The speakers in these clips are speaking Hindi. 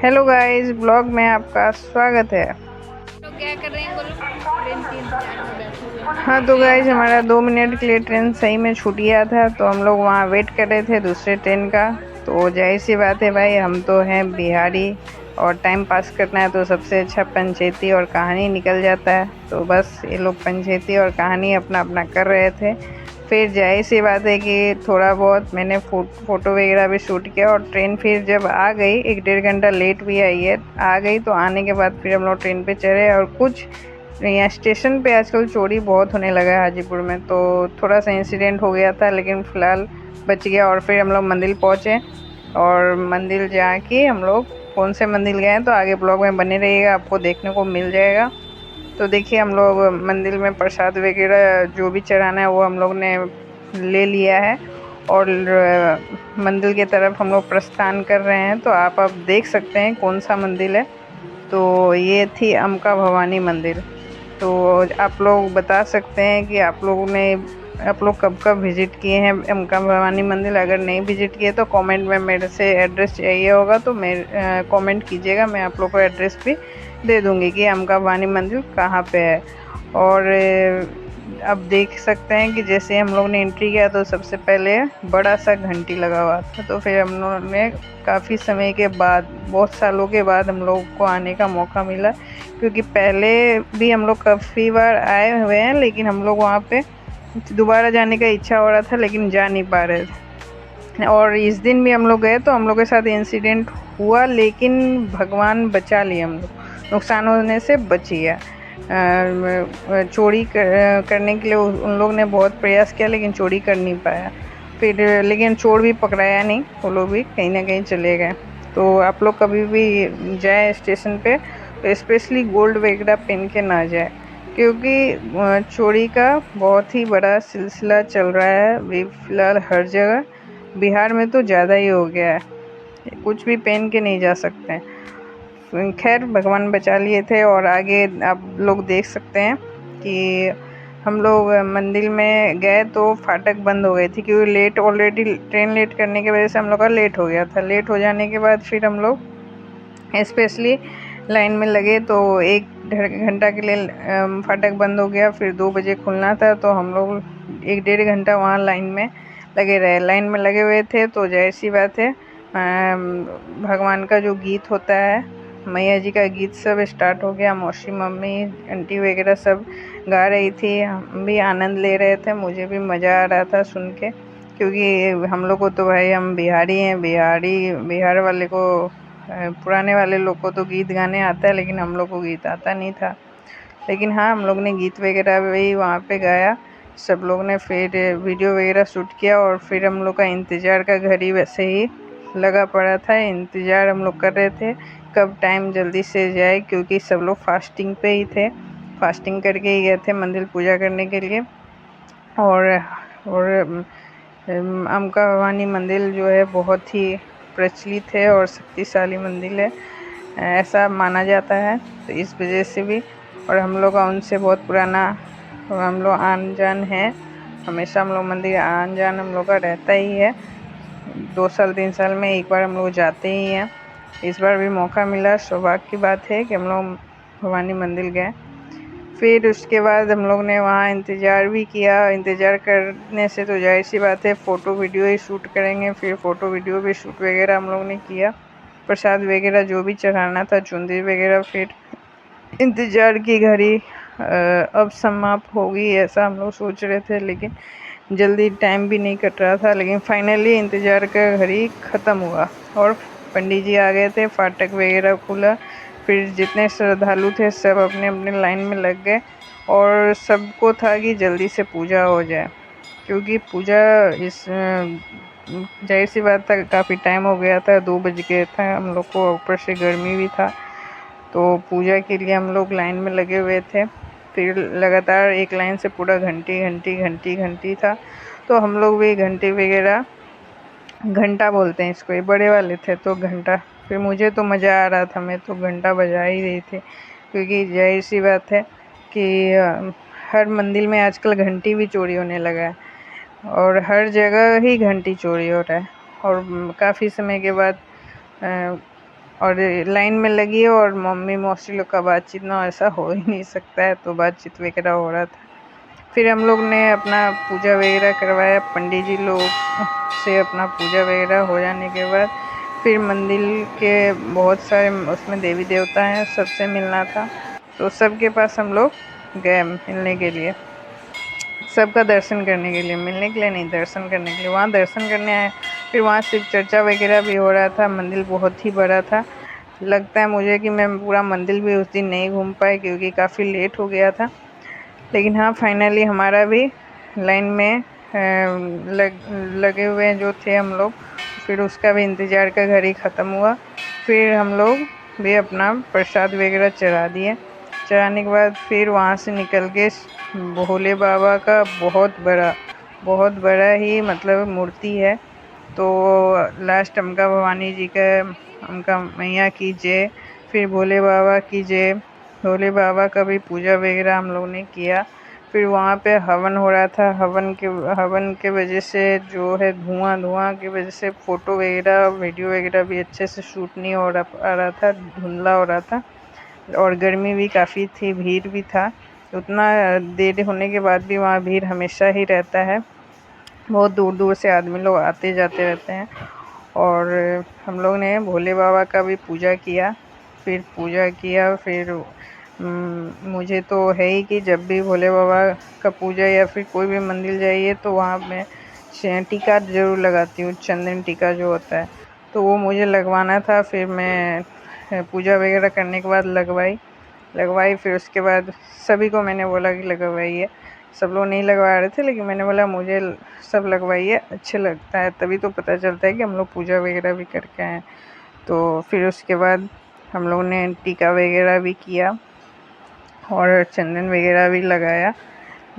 हेलो गाइस, ब्लॉग में आपका स्वागत है। तो क्या कर रहे हैं बोलो। ट्रेन के इंतजार में बैठे हुए हैं हाँ तो गाइस, हमारा 2 मिनट के लिए ट्रेन सही में छूट गया था, तो हम लोग वहाँ वेट कर रहे थे दूसरे ट्रेन का। तो जाहिर सी बात है भाई, हम तो हैं बिहारी और टाइम पास करना है तो सबसे अच्छा पंचायती और कहानी निकल जाता है। तो बस ये लोग पंचायती और कहानी अपना अपना कर रहे थे। फिर जाहिर सी बात है कि थोड़ा बहुत मैंने फ़ोटो वगैरह भी शूट किया, और ट्रेन फिर जब आ गई, 1 डेढ़ घंटा लेट भी आई है, आ गई तो आने के बाद फिर हम लोग ट्रेन पे चढ़े। और कुछ यहाँ स्टेशन पे आजकल चोरी बहुत होने लगा है हाजीपुर में, तो थोड़ा सा इंसिडेंट हो गया था, लेकिन फ़िलहाल बच गया। और फिर हम लोग मंदिर पहुँचे, और मंदिर जाके हम लोग कौन से मंदिर गए हैं तो आगे ब्लॉग में बने रहिएगा, आपको देखने को मिल जाएगा। तो देखिए, हम लोग मंदिर में प्रसाद वगैरह जो भी चढ़ाना है वो हम लोग ने ले लिया है, और मंदिर की तरफ हम लोग प्रस्थान कर रहे हैं। तो आप देख सकते हैं कौन सा मंदिर है। तो ये थी अम्का भवानी मंदिर। तो आप लोग बता सकते हैं कि आप लोग कब कब विज़िट किए हैं अम्का भवानी मंदिर। अगर नहीं विज़िट किए तो कमेंट में मेरे से एड्रेस चाहिए होगा तो मेरे कमेंट कीजिएगा, मैं आप लोग को एड्रेस भी दे दूँगी कि अम्का भवानी मंदिर कहाँ पे है। और आप देख सकते हैं कि जैसे हम लोग ने एंट्री किया तो सबसे पहले बड़ा सा घंटी लगा हुआ था। तो फिर हम लोगों ने काफ़ी समय के बाद, बहुत सालों के बाद हम लोग को आने का मौका मिला, क्योंकि पहले भी हम लोग काफ़ी बार आए हुए हैं, लेकिन हम लोग वहाँ पे दोबारा जाने का इच्छा हो रहा था लेकिन जा नहीं पा रहे थे। और इस दिन भी हम लोग गए तो हम लोग के साथ इंसिडेंट हुआ, लेकिन भगवान बचा लिए, हम लोग नुकसान होने से बच गया। चोरी करने के लिए उन लोग ने बहुत प्रयास किया, लेकिन चोरी कर नहीं पाया। फिर लेकिन चोर भी पकड़ाया नहीं, वो लोग भी कहीं ना कहीं चले गए। तो आप लोग कभी भी जाए स्टेशन पे तो स्पेशली गोल्ड वगैरह पहन के ना जाए, क्योंकि चोरी का बहुत ही बड़ा सिलसिला चल रहा है अभी फ़िलहाल हर जगह। बिहार में तो ज़्यादा ही हो गया है, कुछ भी पहन के नहीं जा सकते हैं। खैर, भगवान बचा लिए थे। और आगे आप लोग देख सकते हैं कि हम लोग मंदिर में गए तो फाटक बंद हो गई थी, क्योंकि लेट ऑलरेडी ट्रेन लेट करने की वजह से हम लोग का लेट हो गया था। लेट हो जाने के बाद फिर हम लोग स्पेशली लाइन में लगे, तो 1 डेढ़ घंटा के लिए फाटक बंद हो गया। फिर 2 बजे खुलना था, तो हम लोग 1 डेढ़ घंटा वहाँ लाइन में लगे रहे। लाइन में लगे हुए थे तो जाहिर सी बात है, भगवान का जो गीत होता है, मैया जी का गीत सब स्टार्ट हो गया। मौसी, मम्मी, आंटी वगैरह सब गा रही थी, हम भी आनंद ले रहे थे, मुझे भी मज़ा आ रहा था सुन के, क्योंकि हम लोग को तो भाई, हम बिहारी हैं, बिहार वाले को, पुराने वाले लोग को तो गीत गाने आता है, लेकिन हम लोग को गीत आता नहीं था। लेकिन हाँ, हम लोग ने गीत वगैरह भी वहाँ पे गाया, सब लोग ने। फिर वीडियो वगैरह शूट किया, और फिर हम लोग का इंतज़ार का घड़ी वैसे ही लगा पड़ा था। इंतज़ार हम लोग कर रहे थे कब टाइम जल्दी से जाए, क्योंकि सब लोग फास्टिंग पे ही थे, फास्टिंग करके ही गए थे मंदिर पूजा करने के लिए। और अम्का भवानी मंदिर जो है बहुत ही प्रचलित है और शक्तिशाली मंदिर है, ऐसा माना जाता है। तो इस वजह से भी, और हम लोग का उनसे बहुत पुराना, हम लोग आन जान है, हमेशा हम लोग मंदिर आन जान हम लोग का रहता ही है। 2 साल 3 साल में एक बार हम लोग जाते ही हैं। इस बार भी मौका मिला, सौभाग्य की बात है कि हम लोग भवानी मंदिर गए। फिर उसके बाद हम लोग ने वहाँ इंतज़ार भी किया। इंतज़ार करने से तो जाहिर सी बात है फ़ोटो वीडियो ही शूट करेंगे। फिर फ़ोटो वीडियो भी शूट वगैरह हम लोग ने किया, प्रसाद वगैरह जो भी चढ़ाना था, चुंदी वगैरह। फिर इंतज़ार की घड़ी अब समाप्त होगी ऐसा हम लोग सोच रहे थे, लेकिन जल्दी टाइम भी नहीं कट रहा था। लेकिन फाइनली इंतज़ार का घड़ी ख़त्म हुआ और पंडित जी आ गए थे, फाटक वगैरह खुला। फिर जितने श्रद्धालु थे सब अपने अपने लाइन में लग गए, और सबको था कि जल्दी से पूजा हो जाए, क्योंकि पूजा जाहिर सी बात था, काफ़ी टाइम हो गया था, 2 बज गया था हम लोग को, ऊपर से गर्मी भी था। तो पूजा के लिए हम लोग लाइन में लगे हुए थे। फिर लगातार एक लाइन से पूरा घंटी घंटी घंटी घंटी था, तो हम लोग भी घंटी वगैरह, घंटा बोलते हैं इसको, ये बड़े वाले थे तो घंटा। फिर मुझे तो मज़ा आ रहा था, मैं तो घंटा बजा ही रही थी, क्योंकि जाहिर सी बात है कि हर मंदिर में आजकल घंटी भी चोरी होने लगा है, और हर जगह ही घंटी चोरी हो रहा है। और काफ़ी समय के बाद और लाइन में लगी है और मम्मी मौसी लोग का बातचीत ना ऐसा हो ही नहीं सकता है, तो बातचीत वगैरह हो रहा था। फिर हम लोग ने अपना पूजा वगैरह करवाया पंडित जी लोग से। अपना पूजा वगैरह हो जाने के बाद फिर मंदिर के बहुत सारे उसमें देवी देवता हैं, सबसे मिलना था, तो सबके पास हम लोग गए मिलने के लिए, सबका दर्शन करने के लिए, मिलने के लिए नहीं, दर्शन करने के लिए। वहाँ दर्शन करने आए, फिर वहाँ शिव चर्चा वगैरह भी हो रहा था। मंदिर बहुत ही बड़ा था, लगता है मुझे कि मैं पूरा मंदिर भी उस दिन नहीं घूम पाई क्योंकि काफ़ी लेट हो गया था। लेकिन हाँ, फाइनली हमारा भी लाइन में लगे हुए जो थे हम लोग, फिर उसका भी इंतज़ार का घड़ी ख़त्म हुआ। फिर हम लोग भी अपना प्रसाद वगैरह चढ़ा दिए। चढ़ाने के बाद फिर वहाँ से निकल के भोले बाबा का बहुत बड़ा ही मतलब मूर्ति है, तो लास्ट अंबिका भवानी जी का, अंबिका मैया की जय, फिर भोले बाबा की जय। भोले बाबा का भी पूजा वगैरह हम लोग ने किया। फिर वहाँ पे हवन हो रहा था, हवन के वजह से जो है धुआं की वजह से फ़ोटो वगैरह वीडियो वगैरह भी अच्छे से शूट नहीं हो रहा था, धुंधला हो रहा था, और गर्मी भी काफ़ी थी, भीड़ भी था। उतना देर होने के बाद भी वहाँ भीड़ हमेशा ही रहता है, बहुत दूर दूर से आदमी लोग आते जाते रहते हैं। और हम लोग ने भोले बाबा का भी पूजा किया। फिर मुझे तो है ही कि जब भी भोले बाबा का पूजा या फिर कोई भी मंदिर जाइए तो वहाँ मैं टीका ज़रूर लगाती हूँ, चंदन टीका जो होता है, तो वो मुझे लगवाना था। फिर मैं पूजा वगैरह करने के बाद लगवाई। फिर उसके बाद सभी को मैंने बोला कि लगवाइए। सब लोग नहीं लगवा रहे थे, लेकिन मैंने बोला मुझे सब लगवाइए, अच्छे लगता है, तभी तो पता चलता है कि हम लोग पूजा वगैरह भी करके आए। तो फिर उसके बाद हम लोग ने टीका वगैरह भी किया और चंदन वगैरह भी लगाया।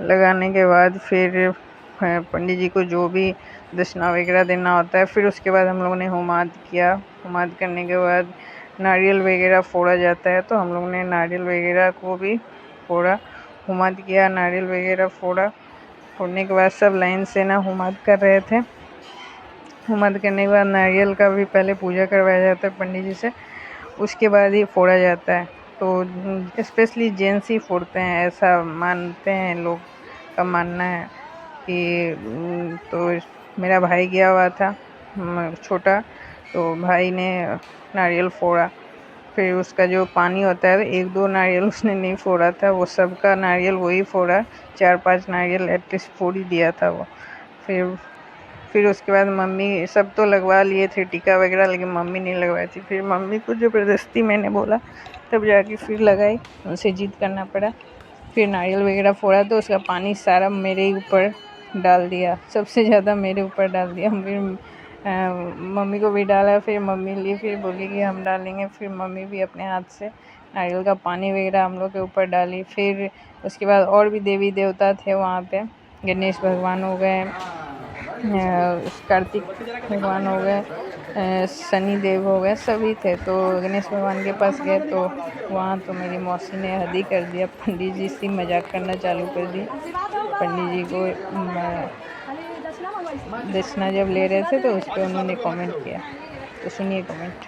लगाने के बाद फिर पंडित जी को जो भी दक्षिणा वगैरह देना होता है, फिर उसके बाद हम लोगों ने होमाद किया। होमाद करने के बाद नारियल वगैरह फोड़ा जाता है, तो हम लोग ने नारियल वगैरह को भी फोड़ा, होमाद किया, नारियल वगैरह फोड़ने के बाद सब लाइन से ना होमाद कर रहे थे। होमाद करने के बाद नारियल का भी पहले पूजा करवाया जाता है पंडित जी से, उसके बाद ही फोड़ा जाता है। तो स्पेशली जेंट्स ही फोड़ते हैं, ऐसा मानते हैं, लोग का मानना है कि तो मेरा भाई गया हुआ था छोटा, तो भाई ने नारियल फोड़ा। फिर उसका जो पानी होता है, एक दो नारियल उसने नहीं फोड़ा था, वो सबका नारियल वही फोड़ा, 4-5 नारियल एटलीस्ट फोड़ ही दिया था वो। फिर उसके बाद मम्मी, सब तो लगवा लिए थे टीका वगैरह, लेकिन मम्मी नहीं लगवाई थी। फिर मम्मी को ज़बरदस्ती मैंने बोला, तब जाके फिर लगाई, उनसे जिद करना पड़ा। फिर नारियल वगैरह फोड़ा तो उसका पानी सारा मेरे ही ऊपर डाल दिया, सबसे ज़्यादा मेरे ऊपर डाल दिया। फिर मम्मी को भी डाला, फिर मम्मी ली, फिर बोली कि हम डालेंगे। फिर मम्मी भी अपने हाथ से नारियल का पानी वगैरह हम लोग के ऊपर डाली। फिर उसके बाद और भी देवी देवता थे वहाँ पे, गणेश भगवान हो गए, कार्तिक भगवान हो गए, शनि देव हो गए, सभी थे। तो गणेश भगवान के पास गए तो वहाँ तो मेरी मौसी ने हद ही कर दिया, पंडित जी से मजाक करना चालू कर दी। पंडित जी को दक्षिणा जब ले रहे थे तो उस पर उन्होंने कमेंट किया, तो सुनिए कमेंट।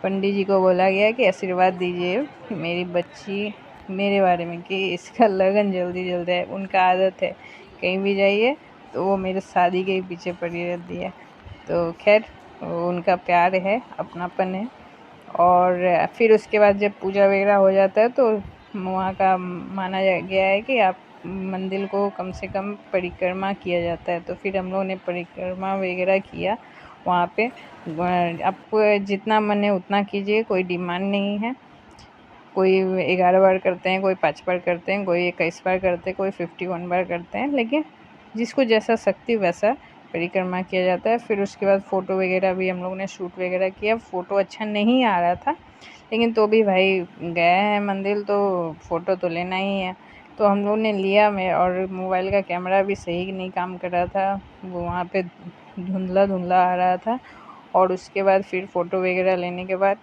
पंडित जी को बोला गया कि आशीर्वाद दीजिए मेरी बच्ची मेरे बारे में कि इसका लगन जल्दी जल्दी है। उनका आदत है कहीं भी जाइए तो वो मेरे शादी के ही पीछे पड़ी रहती है। तो खैर, उनका प्यार है, अपनापन है। और फिर उसके बाद जब पूजा वगैरह हो जाता है तो वहाँ का माना गया है कि आप मंदिर को कम से कम परिक्रमा किया जाता है। तो फिर हम लोगों ने परिक्रमा वगैरह किया वहाँ पे। आप जितना मन है उतना कीजिए, कोई डिमांड नहीं है। कोई 11 बार करते हैं, कोई 5 बार करते हैं, कोई 21 बार करते हैं, कोई 51 बार करते हैं, लेकिन जिसको जैसा शक्ति वैसा परिक्रमा किया जाता है। फिर उसके बाद फ़ोटो वगैरह भी हम लोग ने शूट वगैरह किया। फ़ोटो अच्छा नहीं आ रहा था, लेकिन तो भी भाई गए हैं मंदिर तो फ़ोटो तो लेना ही है, तो हम लोग ने लिया। मैं और मोबाइल का कैमरा भी सही नहीं काम कर रहा था, वो वहाँ पे धुंधला आ रहा था। और उसके बाद फिर फ़ोटो वगैरह लेने के बाद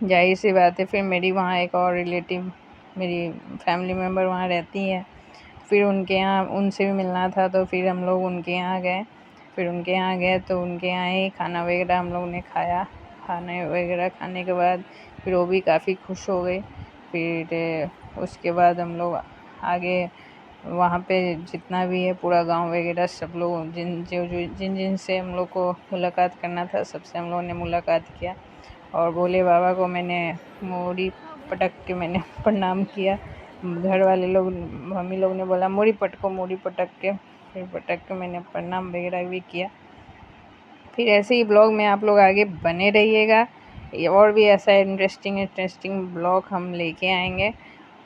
जाहिर सी बात है, फिर मेरी वहाँ एक और रिलेटिव, मेरी फैमिली मेम्बर वहाँ रहती हैं, फिर उनके यहाँ उनसे भी मिलना था, तो फिर हम लोग उनके यहाँ गए। फिर उनके यहाँ गए तो उनके यहाँ ही खाना वगैरह हम लोग ने खाया। खाने वगैरह खाने के बाद फिर वो भी काफ़ी खुश हो गई। फिर उसके बाद हम लोग आगे वहाँ पे जितना भी है पूरा गांव वगैरह सब लोग जिन से हम लोग को मुलाकात करना था सबसे हम लोगों ने मुलाकात किया। और भोले बाबा को मैंने मोड़ी पटक के मैंने प्रणाम किया। घर वाले लोग मम्मी लोग ने बोला मोड़ी पटको, मोड़ी पटक के, फिर पटक के मैंने प्रणाम वगैरह भी किया। फिर ऐसे ही ब्लॉग में आप लोग आगे बने रहिएगा, और भी ऐसा इंटरेस्टिंग ब्लॉग हम लेके आएंगे।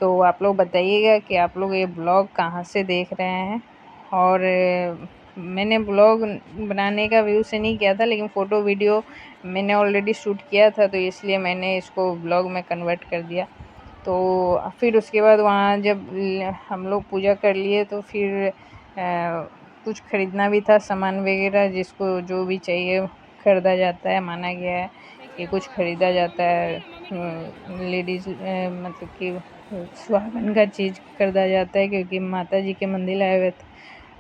तो आप लोग बताइएगा कि आप लोग ये ब्लॉग कहाँ से देख रहे हैं। और मैंने ब्लॉग बनाने का व्यू से नहीं किया था, लेकिन फ़ोटो वीडियो मैंने ऑलरेडी शूट किया था, तो इसलिए मैंने इसको ब्लॉग में कन्वर्ट कर दिया। तो फिर उसके बाद वहाँ जब हम लोग पूजा कर लिए तो फिर कुछ ख़रीदना भी था, सामान वगैरह जिसको जो भी चाहिए ख़रीदा जाता है। माना गया है कि कुछ ख़रीदा जाता है, लेडीज़ मतलब कि सुहागन का चीज़ ख़रीदा जाता है, क्योंकि माता जी के मंदिर आए हुए थे।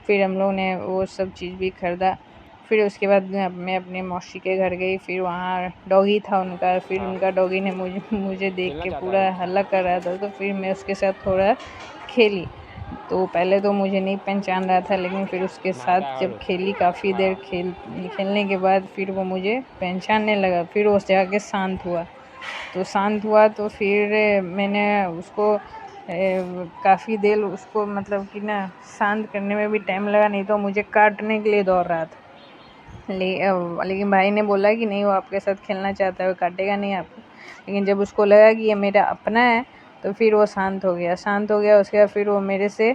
फिर हम लोग ने वो सब चीज़ भी ख़रीदा। फिर उसके बाद मैं अपने मौसी के घर गई। फिर वहाँ डॉगी था उनका, फिर उनका डॉगी ने मुझे देख के पूरा हल्ला कर रहा था, तो फिर मैं उसके साथ थोड़ा खेली। तो पहले तो मुझे नहीं पहचान रहा था, लेकिन फिर उसके साथ जब खेली काफ़ी देर खेलने के बाद फिर वो मुझे पहचानने लगा। फिर वो जाके शांत हुआ। तो फिर मैंने उसको काफ़ी देर उसको मतलब कि ना शांत करने में भी टाइम लगा, नहीं तो मुझे काटने के लिए दौड़ रहा था। लेकिन भाई ने बोला कि नहीं, वो आपके साथ खेलना चाहता है, वो काटेगा नहीं आपको। लेकिन जब उसको लगा कि ये मेरा अपना है तो फिर वो शांत हो गया। उसके बाद फिर वो मेरे से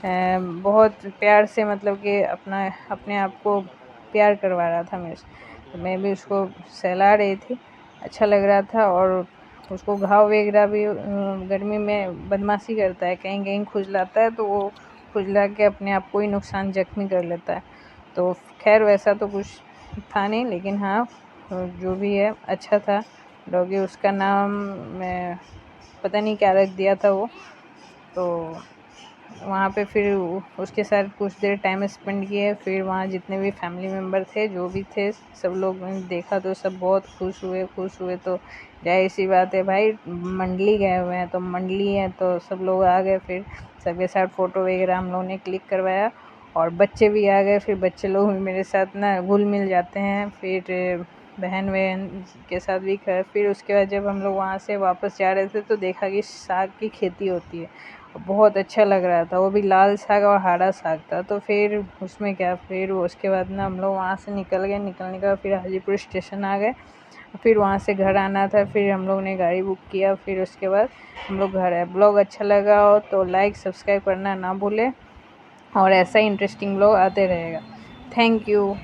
बहुत प्यार से मतलब कि अपने आप को प्यार करवा रहा था मेरे से। तो मैं भी उसको सहला रही थी, अच्छा लग रहा था। और उसको घाव वगैरह भी गर्मी में बदमाशी करता है, कहीं कहीं खुजलाता है, तो वो खुजला के अपने आप को ही नुकसान जख्मी कर लेता है। तो खैर वैसा तो कुछ था नहीं, लेकिन हाँ जो भी है अच्छा था डॉगी। उसका नाम मैं पता नहीं क्या रख दिया था वो। तो वहाँ पे फिर उसके साथ कुछ देर टाइम स्पेंड किए। फिर वहाँ जितने भी फैमिली मेम्बर थे, जो भी थे, सब लोग देखा तो सब बहुत खुश हुए। तो जाहिर सी बात है भाई, मंडली गए हुए हैं तो मंडली है तो सब लोग आ गए। फिर सबके साथ फ़ोटो वगैरह हम लोगों ने क्लिक करवाया, और बच्चे भी आ गए। फिर बच्चे लोग भी मेरे साथ ना घुल मिल जाते हैं। फिर बहन के साथ भी फिर उसके बाद जब हम लोग वहाँ से वापस जा रहे थे तो देखा कि साग की खेती होती है। बहुत अच्छा लग रहा था, वो भी लाल साग और हरा साग था। तो फिर उसमें क्या, फिर उसके बाद ना हम लोग वहाँ से निकलने के बाद फिर हाजीपुर स्टेशन आ गए। फिर वहाँ से घर आना था, फिर हम लोग ने गाड़ी बुक किया। फिर उसके बाद हम लोग घर आए। ब्लॉग अच्छा लगा हो तो लाइक सब्सक्राइब करना ना भूलें, और ऐसा ही इंटरेस्टिंग ब्लॉग आते रहेगा। Thank you.